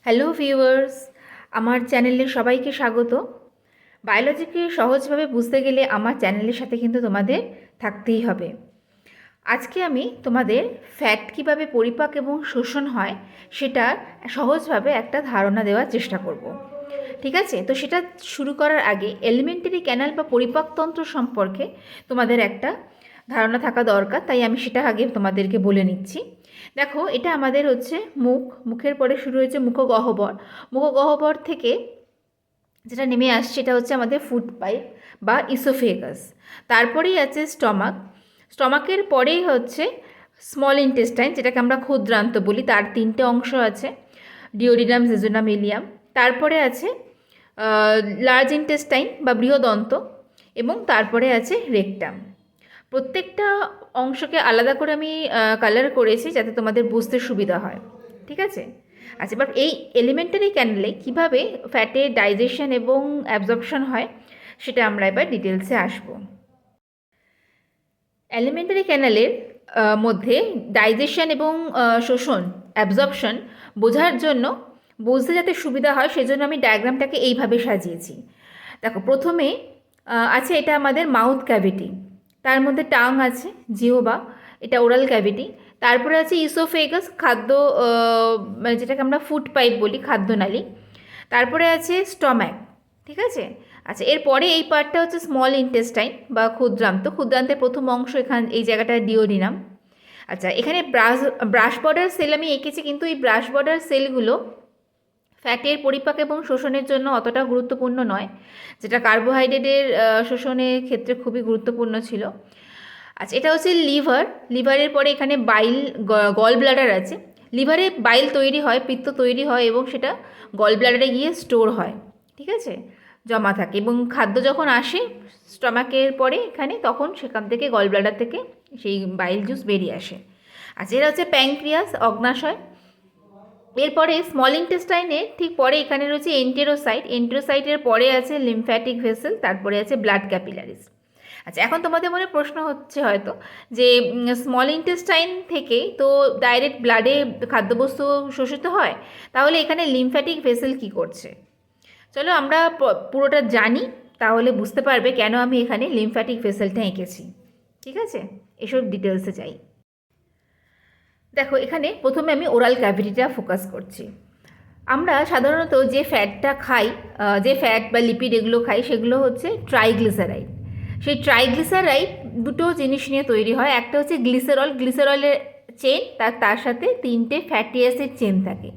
Hello viewers, আমার চ্যানেলে সবাইকে স্বাগত। বায়োলজিকে সহজভাবে বুঝতে গেলে আমার চ্যানেলের সাথে কিন্তু তোমাদের থাকতেই হবে। আজকে আমি তোমাদের ফ্যাট কীভাবে পরিপাক এবং শোষণ হয় সেটা সহজভাবে একটা ধারণা দেওয়ার চেষ্টা করব। ঠিক আছে, তো সেটা শুরু করার আগে এলিমেন্টারি ক্যানাল বা পরিপাকতন্ত্র সম্পর্কে তোমাদের একটা ধারণা থাকা দরকার, তাই আমি সেটা আগে তোমাদেরকে বলে নিচ্ছি। দেখো, এটা আমাদের হচ্ছে মুখের পরে শুরু হয়েছে মুখগহ্বর। মুখগহ্বর থেকে যেটা নেমে আসছে সেটা হচ্ছে আমাদের ফুড পাইপ বা ইসোফেগাস। তারপরেই আছে স্টমাকের পরেই হচ্ছে স্মল ইন্টেস্টাইন, যেটাকে আমরা ক্ষুদ্রান্ত বলি। তার তিনটে অংশ আছে, ডিওডিনাম, জেজোনাম, ইলিয়াম। তারপরে আছে লার্জ ইন্টেস্টাইন বা বৃহদন্ত, এবং তারপরে আছে রেকটাম। প্রত্যেকটা অংশকে আলাদা করে আমি কালার করেছি যাতে তোমাদের বুঝতে সুবিধা হয়। ঠিক আছে, আচ্ছা, এবার এই এলিমেন্টারি ক্যানেলে কীভাবে ফ্যাটের ডাইজেশন এবং অ্যাবজর্পশন হয় সেটা আমরা এবার ডিটেলসে আসবো। এলিমেন্টারি ক্যানেলের মধ্যে ডাইজেশন এবং শোষণ, অ্যাবজর্পশন বোঝার জন্য, বুঝতে যাতে সুবিধা হয় সেজন্য আমি ডায়াগ্রামটাকে এইভাবে সাজিয়েছি। দেখো, প্রথমে আছে এটা আমাদের মাউথ ক্যাভিটি, তার মধ্যে টাং আছে, জিহ্বা, এটা ওরাল ক্যাভিটি। তারপরে আছে ইসোফেগাস, খাদ্য মানে যেটাকে আমরা ফুড পাইপ বলি, খাদ্যনালী। তারপরে আছে স্টম্যাক। ঠিক আছে, আচ্ছা, এরপরে এই পার্টটা হচ্ছে স্মল ইন্টেস্টাইন বা ক্ষুদ্রান্তের প্রথম অংশ, এই জায়গাটা ডিওডিনাম। আচ্ছা, এখানে ব্রাশ বর্ডার সেল আমি এঁকেছি, কিন্তু এই ব্রাশ বর্ডার সেলগুলো ফ্যাটের পরিপাক এবং শোষণের জন্য অতটা গুরুত্বপূর্ণ নয়, যেটা কার্বোহাইড্রেটের শোষণের ক্ষেত্রে খুবই গুরুত্বপূর্ণ ছিল। আচ্ছা, এটা হচ্ছে লিভারের পরে এখানে গল ব্লাডার আছে। লিভারে বাইল তৈরি হয়, পিত্ত তৈরি হয়, এবং সেটা গল ব্লাডারে গিয়ে স্টোর হয়। ঠিক আছে, জমা থাকে, এবং খাদ্য যখন আসে স্টমাকের পরে এখানে, তখন সেখান থেকে গল ব্লাডার থেকে সেই বাইল জুস বেরিয়ে আসে। আচ্ছা, এটা হচ্ছে প্যাঙ্ক্রিয়াস, অগ্নাশয়। এরপরে স্মল ইন্টেস্টাইনের ঠিক পরে এখানে রয়েছে এন্টেরোসাইটের পরে আছে লিমফ্যাটিক ভেসেল, তারপরে আছে ব্লাড ক্যাপিলারিস। আচ্ছা, এখন তোমাদের মনে প্রশ্ন হচ্ছে হয়তো যে স্মল ইন্টেস্টাইন থেকে তো ডাইরেক্ট ব্লাডে খাদ্যবস্তু শোষিত হয়, তাহলে এখানে লিমফ্যাটিক ভেসেল কি করছে? চলো আমরা পুরোটা জানি, তাহলে বুঝতে পারবে কেন আমি এখানে লিমফ্যাটিক ভেসেলটা এঁকেছি। ঠিক আছে, এসব ডিটেলসে যাই। দেখো, এখানে প্রথমে আমি ওরাল ক্যাভিটিটা ফোকাস করছি। আমরা সাধারণত যে ফ্যাটটা খাই, যে ফ্যাট বা লিপিড এগুলো খাই, সেগুলো হচ্ছে ট্রাইগ্লিসারাইড। সেই ট্রাইগ্লিসারাইড দুটো জিনিস নিয়ে তৈরি হয়। একটা হচ্ছে গ্লিসেরলের চেন, তার সাথে তিনটে ফ্যাটি অ্যাসিড চেন থাকে।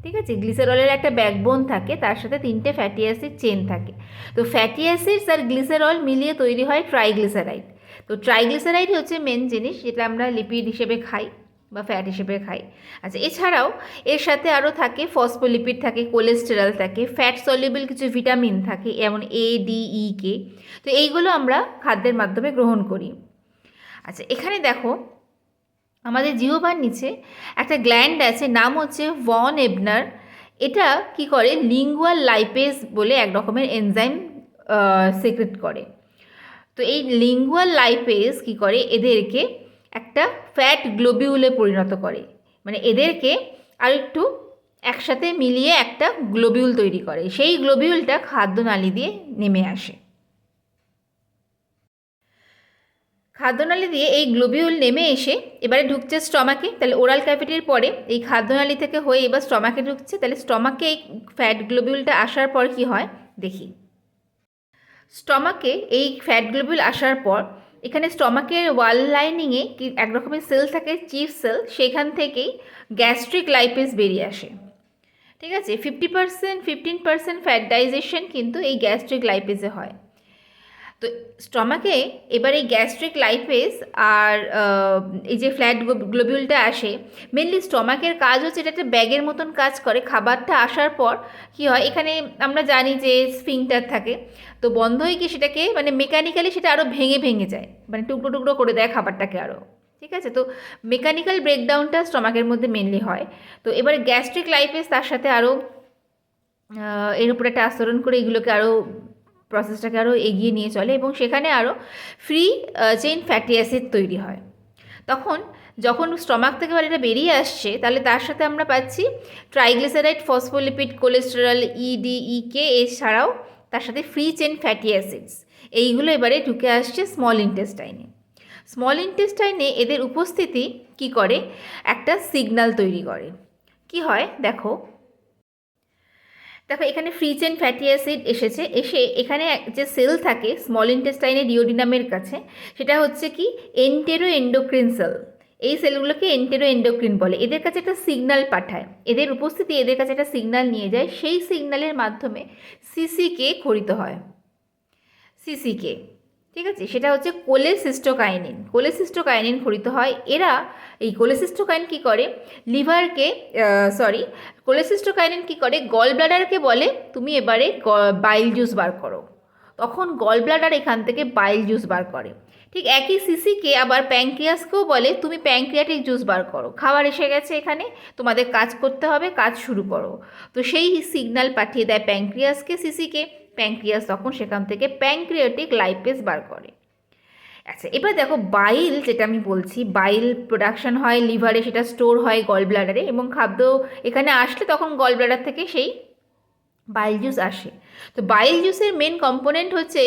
ঠিক আছে, গ্লিসেরলের একটা ব্যাকবোন থাকে, তার সাথে তিনটে ফ্যাটি অ্যাসিড চেন থাকে। তো ফ্যাটি অ্যাসিডস আর গ্লিসেরল মিলিয়ে তৈরি হয় ট্রাইগ্লিসারাইড। তো ট্রাইগ্লিসারাইড হচ্ছে মেন জিনিস, যেটা আমরা লিপিড হিসেবে খাই বা ফ্যাট হিসেবে খাই। আচ্ছা, এছাড়াও এর সাথে আরও থাকে ফসফোলিপিড থাকে, কোলেস্টেরল থাকে, ফ্যাট সলিউবল কিছু ভিটামিন থাকে, যেমন এ, ডি, ই, কে। তো এইগুলো আমরা খাদ্যের মাধ্যমে গ্রহণ করি। আচ্ছা, এখানে দেখো, আমাদের জিহ্বার নিচে একটা গ্ল্যান্ড আছে, নাম হচ্ছে ভন এবনার। এটা কি করে, লিঙ্গুয়াল লাইপেজ বলে এক রকমের এনজাইম সিক্রেট করে। তো এই লিঙ্গুয়াল লাইপেজ কি করে, এদেরকে একটা ফ্যাট গ্লোবিউলে পরিণত করে, মানে এদেরকে আর একটু একসাথে মিলিয়ে একটা গ্লোবিউল তৈরি করে। সেই গ্লোবিউলটা খাদ্যনালী দিয়ে নেমে আসে। খাদ্যনালী দিয়ে এই গ্লোবিউল নেমে এসে এবারে ঢুকছে স্টমাকে। তাহলে ওরাল ক্যাভিটির পরে এই খাদ্যনালী থেকে হয়ে এবার স্টমাকে ঢুকছে। তাহলে স্টমাকে এই ফ্যাট গ্লোবিউলটা আসার পর কি হয় দেখি। স্টমাকে এই ফ্যাট গ্লোবিউল আসার পর এখানে স্টমাকের ওয়াল লাইনিংয়ে কি এক রকমের সেল থাকে, চিফ সেল, সেখান থেকেই গ্যাস্ট্রিক লাইপেজ বেরিয়ে আসে। ঠিক আছে, 15% ফ্যাট ডাইজেশন কিন্তু এই গ্যাস্ট্রিক লাইপেজে হয়। তো স্টমাকে এবার এই গ্যাস্ট্রিক লাইপেজ আর এই যে ফ্ল্যাট গ্লোবিউলটা আসে, মেনলি স্টমাকের কাজ হচ্ছে এটা একটা ব্যাগের মতন কাজ করে। খাবারটা আসার পর কি হয়, এখানে আমরা জানি যে স্ফিংটার থাকে, তো বন্ধ হয়ে গিয়ে সেটাকে মানে মেকানিক্যালি সেটা আরও ভেঙে ভেঙে যায়, মানে টুকরো টুকরো করে দেয় খাবারটাকে আরও। ঠিক আছে, তো মেকানিক্যাল ব্রেকডাউনটা স্টমাকের মধ্যে মেনলি হয়। তো এবার গ্যাস্ট্রিক লাইপেজ তার সাথে আরও এর উপরে একটা আস্তরণ করে এগুলোকে আরও প্রসেসটাকে আরও এগিয়ে নিয়ে চলে, এবং সেখানে আরও ফ্রি চেইন ফ্যাটি অ্যাসিড তৈরি হয়। তখন যখন স্টমাক থেকে এটা বেরিয়ে আসছে তাহলে তার সাথে আমরা পাচ্ছি ট্রাইগ্লিসারাইড, ফসফোলিপিড, কোলেস্টেরল, ইডিইকে, এছাড়াও তার সাথে ফ্রি চেন ফ্যাটি অ্যাসিডস, এইগুলো এবারে ঢুকে আসছে স্মল ইন্টেস্টাইনে। স্মল ইন্টেস্টাইনে এদের উপস্থিতি কি করে, একটা সিগন্যাল তৈরি করে। কি হয় দেখো, এখানে ফ্রি চেন ফ্যাটি অ্যাসিড এসে এখানে যে সেল থাকে স্মল ইন্টেস্টাইনে ডিওডিনামের কাছে, সেটা হচ্ছে কি এন্টেরো এন্ডোক্রিন সেল। এই সেলগুলোকে এন্টেরো এন্ডোক্রিন বলে। এদের কাছে একটা সিগন্যাল পাঠায়, এদের উপস্থিতি এদের কাছে একটা সিগন্যাল নিয়ে যায়, সেই সিগন্যালের মাধ্যমে সিসিকে খরিত হয়। সিসিকে, ঠিক আছে, সেটা হচ্ছে কোলেসিস্টোকাইনিন। কোলেসিস্টোকাইনিন খরিত হয়। এরা এই কোলেসিস্টোকাইন কী করে, লিভারকে কোলেসিস্টোকাইনিন কী করে, গল ব্লাডারকে বলে তুমি এবারে বাইল জুস বার করো, তখন গল ব্লাডার এখান থেকে বাইল জুস বার করে। ঠিক একই সিসিকে আবার প্যাঙ্ক্রিয়াসকেও বলে তুমি প্যাঙ্ক্রিয়াটিক জুস বার করো, খাবার এসে গেছে এখানে, তোমাদের কাজ করতে হবে, কাজ শুরু করো। তো সেই সিগন্যাল পাঠিয়ে দেয় প্যাঙ্ক্রিয়াসকে, সিসিকে। প্যাঙ্ক্রিয়াস তখন সেখান থেকে প্যাঙ্ক্রিয়াটিক লাইপেজ বার করে। আচ্ছা, এবার দেখো বাইল, যেটা আমি বলছি, বাইল প্রোডাকশন হয় লিভারে, সেটা স্টোর হয় গল ব্লাডারে, এবং খাদ্য এখানে আসলে তখন গল ব্লাডার থেকে সেই বাইল জুস আসে। তো বাইল জুসের মেন কম্পোনেন্ট হচ্ছে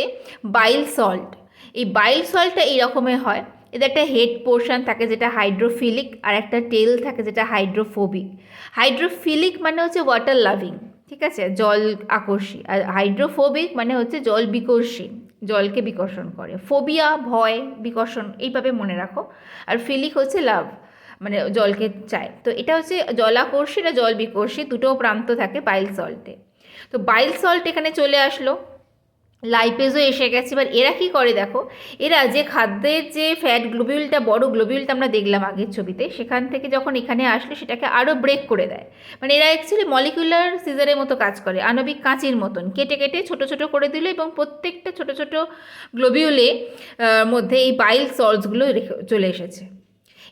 বাইল সল্ট। এই বাইল সল্টটা এই রকমের হয়, এদের একটা হেড পোর্শন থাকে যেটা হাইড্রোফিলিক, আর একটা টেল থাকে যেটা হাইড্রোফোবিক। হাইড্রোফিলিক মানে হচ্ছে ওয়াটার লাভিং, ঠিক আছে, জল আকর্ষী। আর হাইড্রোফোবিক মানে হচ্ছে জল বিকর্ষী, জলকে বিকর্ষণ করে। ফোবিয়া ভয়, বিকর্ষণ, এইভাবে মনে রাখো। আর ফিলিক হচ্ছে লাভ, মানে জলকে চায়। তো এটা হচ্ছে জলাকর্ষী না জল বিকর্ষী, দুটো প্রান্ত থাকে বাইল সল্টে। তো বাইল সল্ট এখানে চলে আসলো, লাইপেজও এসে গেছে। এবার এরা কি করে দেখো, এরা যে খাদ্যের যে ফ্যাট গ্লোবিউলটা, বড় গ্লোবিউলটা আমরা দেখলাম আগের ছবিতে, সেখান থেকে যখন এখানে আসলো সেটাকে আরও ব্রেক করে দেয়। মানে এরা অ্যাকচুয়ালি মলিকুলার সিজারের মতো কাজ করে, আণবিক কাঁচির মতন কেটে কেটে ছোট ছোট করে দিল, এবং প্রত্যেকটা ছোট ছোট গ্লোবিউলে মধ্যে এই বাইল সল্টসগুলো চলে এসেছে।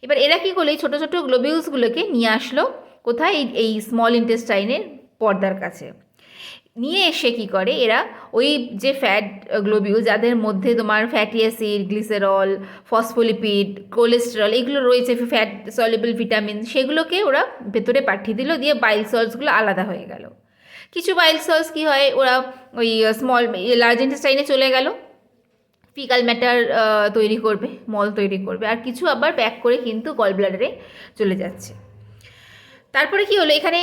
এবার এরা কী করলো, এই ছোটো ছোটো গ্লোবিউলসগুলোকে নিয়ে আসলো কোথায়, এই স্মল ইন্টেস্টাইনের পর্দার কাছে। নিয়ে এসে কী করে এরা, ওই যে ফ্যাট গ্লোবিউল যাদের মধ্যে তোমার ফ্যাটি অ্যাসিড, গ্লিসেরল, ফসফোলিপিড, কোলেস্টেরল এগুলো রয়েছে, ফ্যাট সলিবল ভিটামিন, সেগুলোকে ওরা ভেতরে পাঠিয়ে দিল, দিয়ে বাইল সল্টসগুলো আলাদা হয়ে গেল। কিছু বাইল সল্টস কী হয়, ওরা ওই লার্জ ইন্টেস্টাইনে চলে গেল, ফিকাল ম্যাটার তৈরি করবে, মল তৈরি করবে। আর কিছু আবার প্যাক করে কিন্তু গল ব্লাডারে চলে যাচ্ছে। তারপরে কি হলো, এখানে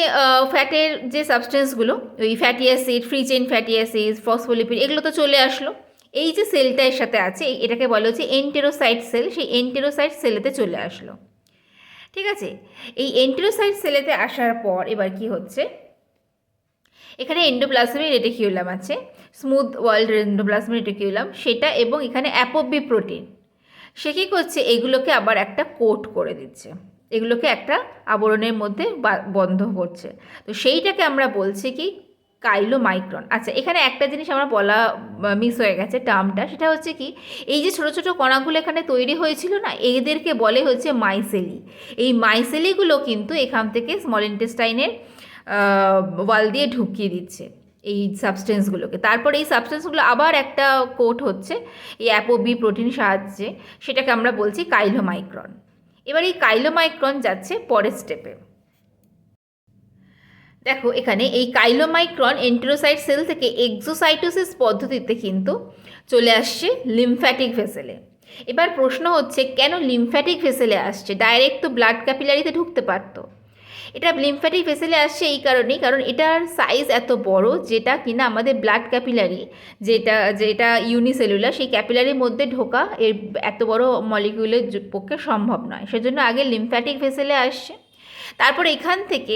ফ্যাটের যে সাবস্টেন্সগুলো, ওই fatty acid, free chain fatty acid, phospholipid, এগুলো তো চলে আসলো। এই যে সেলটা এর সাথে আছে, এটাকে বলা হচ্ছে এন্টেরোসাইট সেল, সেই এন্টেরোসাইট সেলেতে চলে আসলো। ঠিক আছে, এই এন্টেরোসাইট সেলেতে আসার পর এবার কি হচ্ছে, এখানে এন্ডোপ্লাজমিক রেটিকিউলাম আছে, স্মুথ ওয়ার্ল্ড এন্ডোপ্লাজমিক রেটিকিউলাম সেটা, এবং এখানে অ্যাপোবি প্রোটিন। সে কী করছে, এগুলোকে আবার একটা কোট করে দিচ্ছে, এগুলোকে একটা আবরণের মধ্যে বন্ধ করছে। তো সেইটাকে আমরা বলছি কি কাইলোমাইক্রন। আচ্ছা, এখানে একটা জিনিস আমরা বলা মিস হয়ে গেছে টার্মটা, সেটা হচ্ছে কি, এই যে ছোটো ছোটো কণাগুলো এখানে তৈরি হয়েছিল না, এদেরকে বলে হচ্ছে মাইসেলি। এই মাইসেলিগুলো কিন্তু এখান থেকে স্মল ইন্টেস্টাইনের ওয়াল দিয়ে ঢুকিয়ে দিচ্ছে এই সাবস্টেন্সগুলোকে। তারপর এই সাবস্টেন্সগুলো আবার একটা কোট হচ্ছে এই অ্যাপোবি প্রোটিন সাহায্যে, সেটাকে আমরা বলছি কাইলোমাইক্রন। এবার এই কাইলোমাইক্রন যাচ্ছে পরের স্টেপে। দেখো এখানে এই কাইলোমাইক্রন এন্টেরোসাইট সেল থেকে এক্সোসাইটোসিস পদ্ধতিতে কিন্তু চলে আসছে লিম্ফ্যাটিক ভেসেলে। এবার প্রশ্ন হচ্ছে, কেন লিম্ফ্যাটিক ভেসেলে আসছে, ডাইরেক্ট তো ব্লাড ক্যাপিলারিতে ঢুকতে পারতো। এটা লিম্ফ্যাটিক ভেসেলে আসছে এই কারণেই, কারণ এটার সাইজ এত বড়, যেটা কিনা আমাদের ব্লাড ক্যাপিলারি, যেটা ইউনিসেলুলার, সেই ক্যাপিলারির মধ্যে ঢোকা এর এত বড় মলিকিউলের পক্ষে সম্ভব নয়। সেজন্য আগে লিম্ফ্যাটিক ভেসেলে আসছে। তারপর এখান থেকে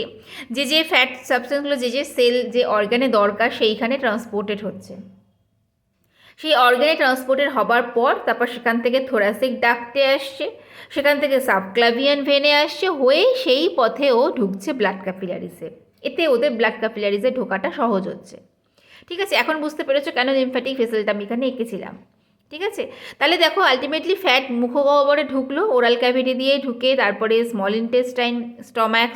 যে ফ্যাট সাবস্টেন্সগুলো যে সেল যে অর্গানে দরকার সেইখানে ট্রান্সপোর্টেড হচ্ছে। সেই অর্গানে ট্রান্সপোর্টেড হবার পর তারপর সেখান থেকে থোরাসিক ডাক্টে আসছে, সেখান থেকে সাবক্লাভিয়ান ভেনে আসছে, হয়ে সেই পথেও ঢুকছে ব্লাড ক্যাপিলারিসে। এতে ওদের ব্লাড ক্যাপিলারিসে ঢোকাটা সহজ হচ্ছে। ঠিক আছে, এখন বুঝতে পেরেছো কেন লিম্ফ্যাটিক ভেসেলটা আমি এখানে এঁকেছিলাম। ঠিক আছে, তাহলে দেখো আলটিমেটলি ফ্যাট মুখগহ্বরে ঢুকলো, ওরাল ক্যাভিটি দিয়ে ঢুকে, তারপরে স্মল ইন্টেস্টাইন,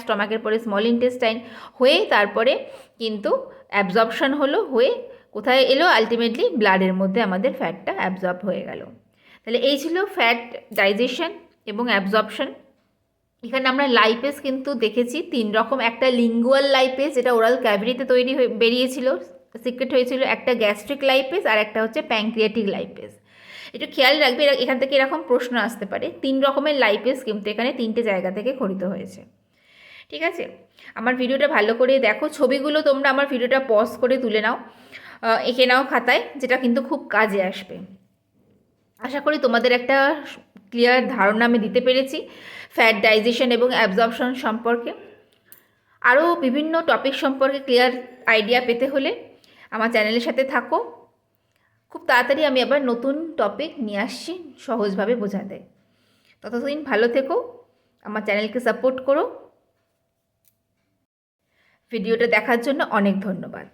স্টমাকের পরে স্মল ইন্টেস্টাইন হয়ে, তারপরে কিন্তু অ্যাবজর্পশন হলো, হয়ে কোথায় এলো, আলটিমেটলি ব্লাডের মধ্যে আমাদের ফ্যাটটা অ্যাবজর্ব হয়ে গেল। তাহলে এই ছিল ফ্যাট ডাইজেশন এবং অ্যাবজর্পশন। এখানে আমরা লাইপেজ কিন্তু দেখেছি 3 রকম, একটা লিঙ্গুয়াল লাইপেজ যেটা ওরাল ক্যাভিটিতে তৈরি হয়ে বেরিয়েছিল, সিক্রেট হয়েছিল, একটা গ্যাস্ট্রিক লাইপেজ, আর একটা হচ্ছে প্যাঙ্ক্রিয়াটিক লাইপেজ। একটু খেয়াল রাখবে, এখান থেকে এরকম প্রশ্ন আসতে পারে। 3 রকমের লাইপেজ কিন্তু এখানে 3টে জায়গা থেকে খরিত হয়েছে। ঠিক আছে, আমার ভিডিওটা ভালো করে দেখো, ছবিগুলো তোমরা আমার ভিডিওটা পজ করে তুলে নাও, এঁকে নাও খাতায়, যেটা কিন্তু খুব কাজে আসবে। আশা করি তোমাদের একটা ক্লিয়ার ধারণা আমি দিতে পেরেছি ফ্যাট ডাইজেশন এবং অ্যাবজর্পশন সম্পর্কে। আরও বিভিন্ন টপিক সম্পর্কে ক্লিয়ার আইডিয়া পেতে হলে আমার চ্যানেলের সাথে থাকো। খুব তাড়াতাড়ি আমি আবার নতুন টপিক নিয়ে আসছি সহজভাবে বোঝাতে। ততদিন ভালো থেকো, আমার চ্যানেলকে সাপোর্ট করো। ভিডিওটা দেখার জন্য অনেক ধন্যবাদ।